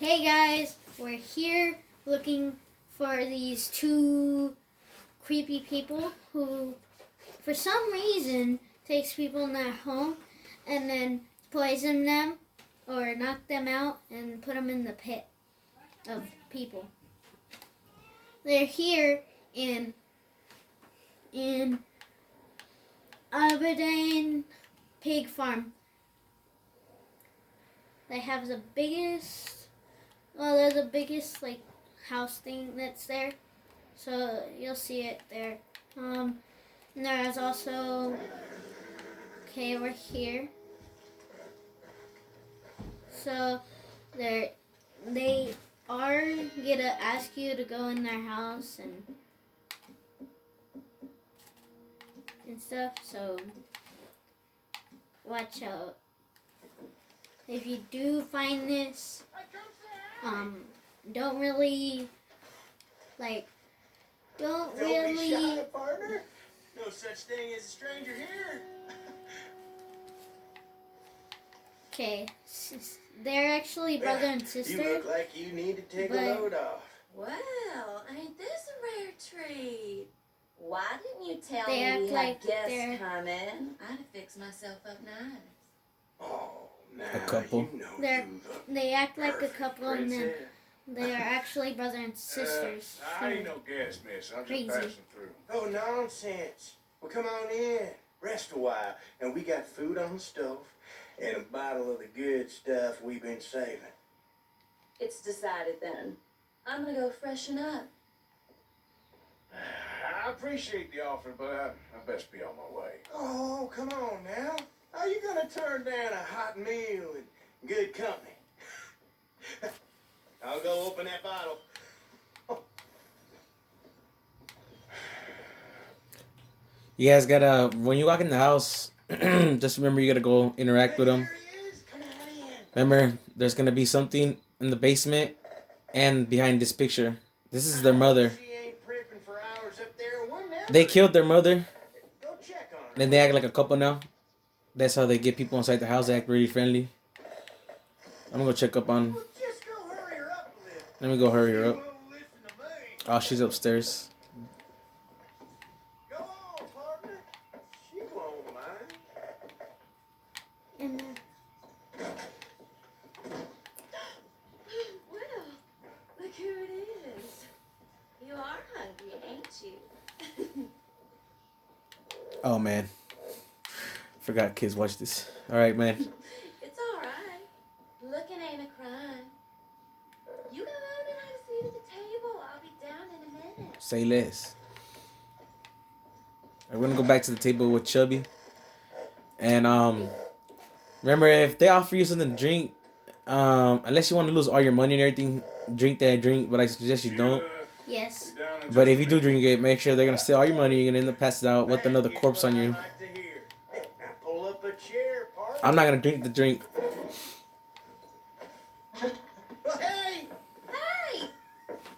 Hey guys, we're here looking for these two creepy people who, for some reason, takes people in their home and then poison them or knock them out and put them in the pit of people. They're here in arendenno pig farm. They have the biggest, they're the biggest house thing that's there. So you'll see it there. And there's also, we're here. So they are gonna ask you to go in their house and stuff. So watch out. If you do find this, don't really. Don't be shy, partner. No such thing as a stranger here. Okay, they're actually brother and sister. You look like you need to take a load off. Well, ain't this a rare treat? Why didn't you tell They me act we had like guests they're- coming? I'd have fixed myself up nice. Oh, now A couple. You know They're- you look They act like a perfect, couple, and then princess. they are actually brother and sisters. I ain't no guest, miss. I'm Crazy. just passing through. Oh, nonsense. Well, come on in. Rest a while. And we got food on the stove and a bottle of the good stuff we've been saving. It's decided then. I'm gonna go freshen up. I appreciate the offer, but I best be on my way. Oh, come on now. How you gonna turn down a hot meal and good company? I'll go open that bottle. You guys gotta, when you walk in the house, just remember you gotta go interact with them. There he is. Come on in. Remember, there's gonna be something in the basement and behind this picture. This is their mother. She ain't prepping for hours up there. We're never- They killed their mother, Go check on her. then they act like a couple now. That's how they get people inside the house. They act really friendly. I'm gonna go check up on. Well, just go hurry her up a little. Let me go hurry her She up. won't listen to me. Oh, she's upstairs. Go on, partner. She won't mind. And Well, look who it is. You are hungry, ain't you? Oh man, forgot kids watch this. All right, man. It's all right. Looking ain't a crime. You go on and have a seat at the table. I'll be down in a minute. Say less. We're gonna go back to the table with Chubby. And remember, if they offer you something to drink, unless you want to lose all your money and everything, drink that drink. But I suggest you don't. yes, But if you do drink it, make sure they're gonna steal all your money. You're gonna end up passing out with another Here's corpse what on I you. like to hear. Now pull up a chair, partner. I'm not gonna drink the drink. Hey! Hey!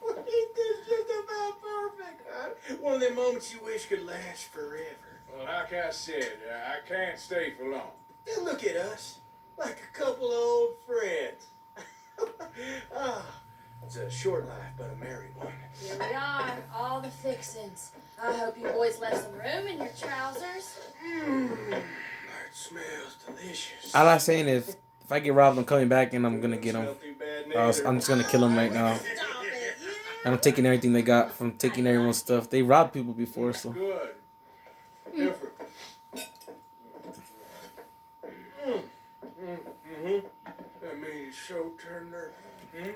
Well, ain't this just about perfect, huh? One of them moments you wish could last forever. Well, like I said, I can't stay for long. Then look at us, like a couple of old friends. It's a short life, but a merry one. Here we are, all the fixins. I hope you boys left some room in your trousers. That smells delicious. All I'm saying is, if I get robbed, I'm coming back and I'm gonna get them. Smell too bad I'm just gonna kill them right now. Stop it. And I'm taking everything they got from taking everyone's stuff. They robbed people before, so. Good. Different. That meat is so tender.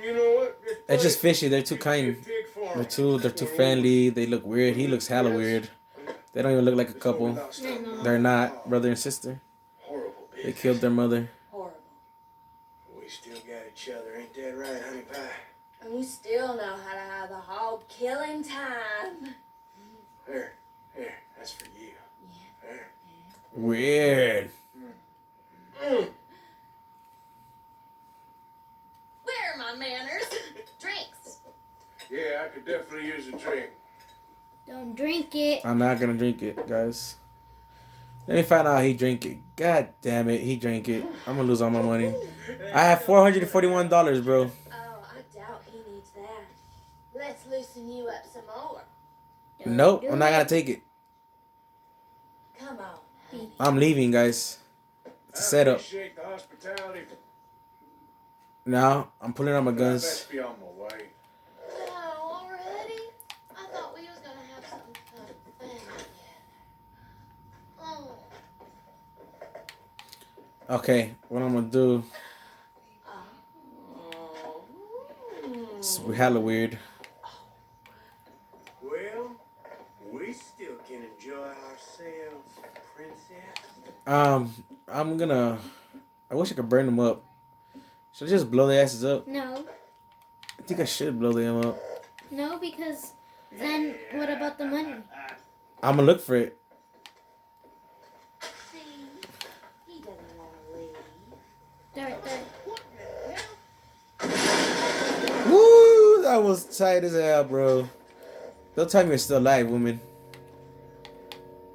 You know what? They're just fishy. They're too kind. They're too friendly. They look weird. He looks hella weird. They don't even look like a couple. They're not brother and sister. Horrible They business. killed their mother. Horrible. We still got each other, ain't that right, honey pie? And you still know how to have the hog killing time. Here, that's for you. Yeah. There. Weird. Where are my manners? Drinks. Yeah, I could definitely use a drink. don't drink it. I'm not gonna drink it, guys. Let me find out he drank it. God damn it, he drank it. I'm gonna lose all my money. I have $441, bro. Oh, Don't Nope, do I'm not it. gonna take it. Come on, honey. I'm leaving, guys. It's a I setup. appreciate the hospitality. Now I'm pulling out my But I guns. best be on my way. No, already? I thought we was gonna have something fun together. Oh. Okay, what I'm gonna do? It's hella weird. Well, we still can enjoy ourselves, princess. I'm gonna. I wish I could burn them up. Should I just blow their asses up? No. I think I should blow them up. No, because then what about the money? I'm gonna look for it. See? He doesn't want to leave. They're right there. Woo! That was tight as hell, bro. Don't tell me you're still alive, woman.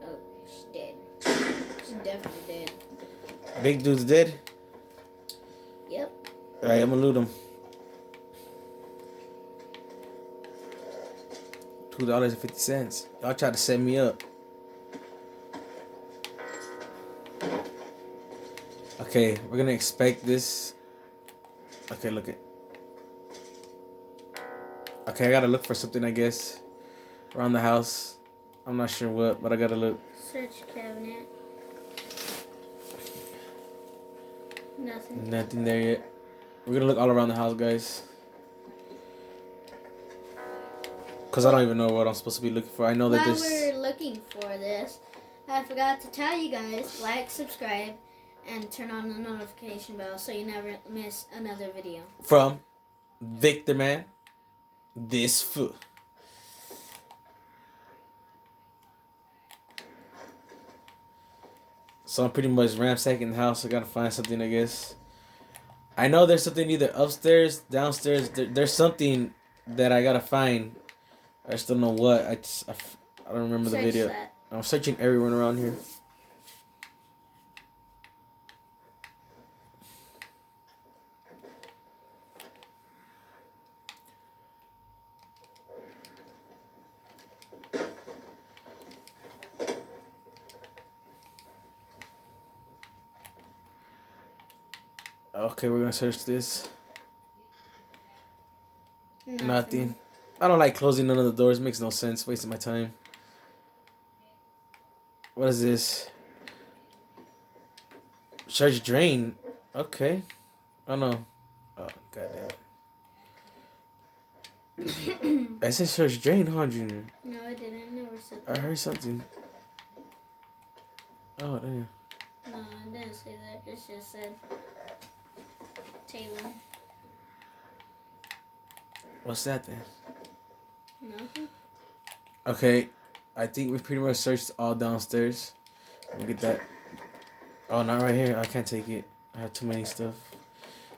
Oh, she's dead. She's definitely dead. Big dude's dead. Yep. All right, I'm gonna loot him. $2.50. Y'all tried to set me up. Okay, we're gonna expect this. Okay, look it. Okay, I gotta look for something, I guess, around the house. I'm not sure what, but I gotta look. Search cabinet. Nothing. Nothing there yet. We're gonna look all around the house, guys. Cause I don't even know what I'm supposed to be looking for. I know that While there's. we're looking for this, I forgot to tell you guys, like, subscribe, and turn on the notification bell so you never miss another video. From Victor Man. This foot. So I'm pretty much ransacking the house. I gotta find something, I guess. I know there's something either upstairs, downstairs. There's something that I gotta find. I just don't know what. I don't remember the Search video. that. I'm searching everyone around here. Okay, we're gonna search this. Nothing. I don't like closing none of the doors. Makes no sense. Wasting my time. What is this? Search drain. Okay. Oh no. Oh goddamn. I said search drain, huh, Junior? No, I didn't. Never said I that. heard something. Oh damn. No, I didn't say that. It just said table. What's that then? Nothing. Okay. I think we pretty much searched all downstairs. Let me get that. Oh, not right here. I can't take it. I have too many stuff.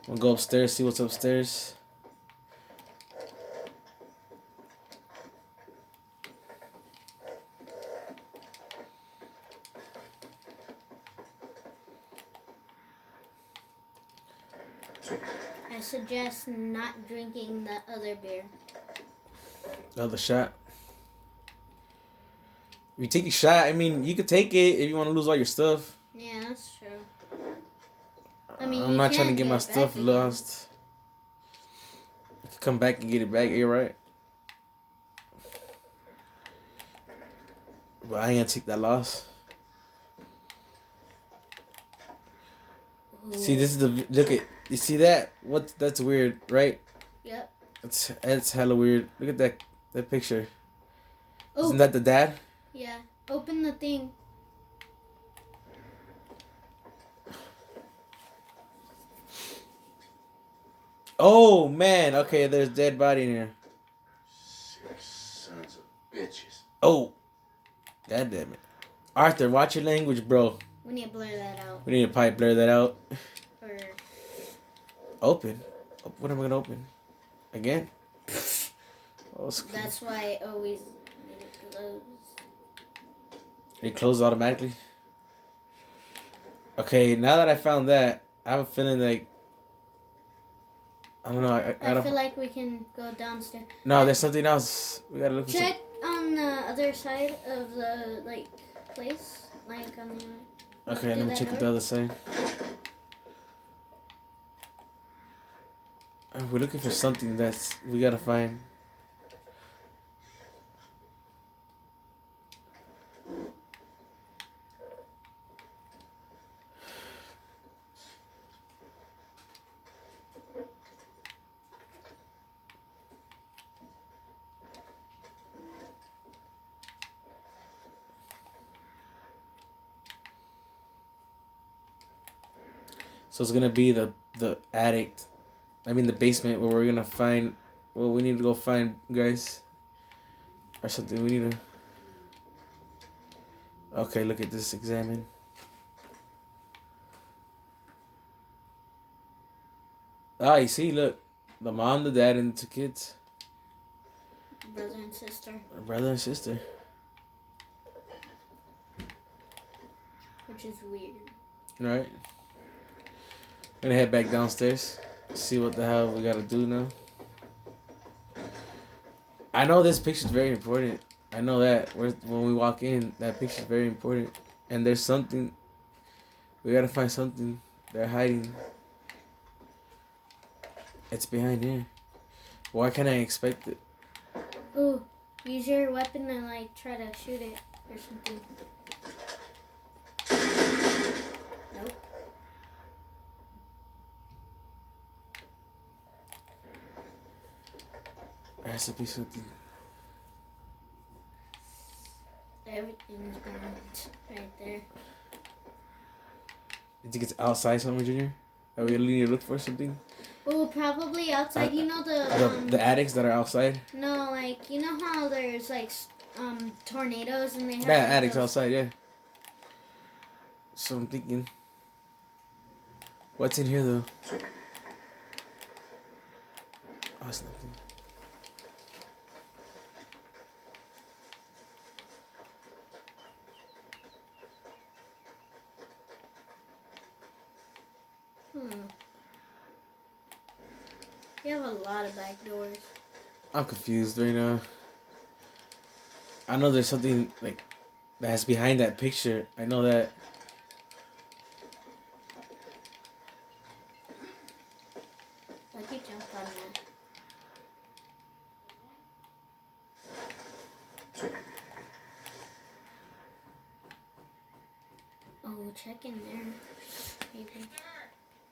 I'm gonna go upstairs, see what's upstairs. I suggest not drinking the other beer. The other shot. If you take a shot, I mean, you could take it if you want to lose all your stuff. Yeah, that's true. I mean, I'm you not trying to can get my it back stuff again. lost. I can come back and get it back. You're right. But I ain't gonna take that loss. Ooh. See, this is the look at. You see that? What? That's weird, right? Yep. It's hella weird. Look at that picture. Oh, Isn't that the dad? yeah. Open the thing. Oh man. Okay, there's dead body in here. Six sons of bitches. Oh. God damn it. Arthur, watch your language, bro. We need to blur that out. We need to probably blur that out. Or Open? What am I gonna open? Again? Oh, that's why I always need it closed. it closes automatically? Okay, now that I found that, I have a feeling like... I don't know, I I gotta... feel like we can go downstairs. No, there's something else. We gotta look for Check on the other side of the like place, like on the. Okay, let me check the other side. We're looking for something that's we gotta find. So it's gonna be the attic. I mean the basement where we're gonna find what we need to go find, guys. Or something we need to. Okay, look at this. Examine. Ah, you see, look, the mom, the dad, and the 2 kids. Brother and sister. Brother and sister. Which is weird. Right. Gonna head back downstairs. See what the hell we gotta do now. I know this picture's very important. I know that when we walk in, that picture's very important. And there's something. We gotta find something they're hiding. It's behind here. Why can't I expect it? Ooh, use your weapon and like try to shoot it or something. Nope. There has to be something. Everything's burnt right there. You think it's outside somewhere, Junior? That we really need to look for something? Oh, probably outside. You know The attics that are outside? No, like you know how there's like tornadoes and they have. Yeah, like, attics those- outside, yeah. So I'm thinking. What's in here though? Oh, it's nothing. You have a lot of back doors. I'm confused right now. I know there's something like that's behind that picture. I know that. Like you jumped on that. Oh, check in there. Maybe.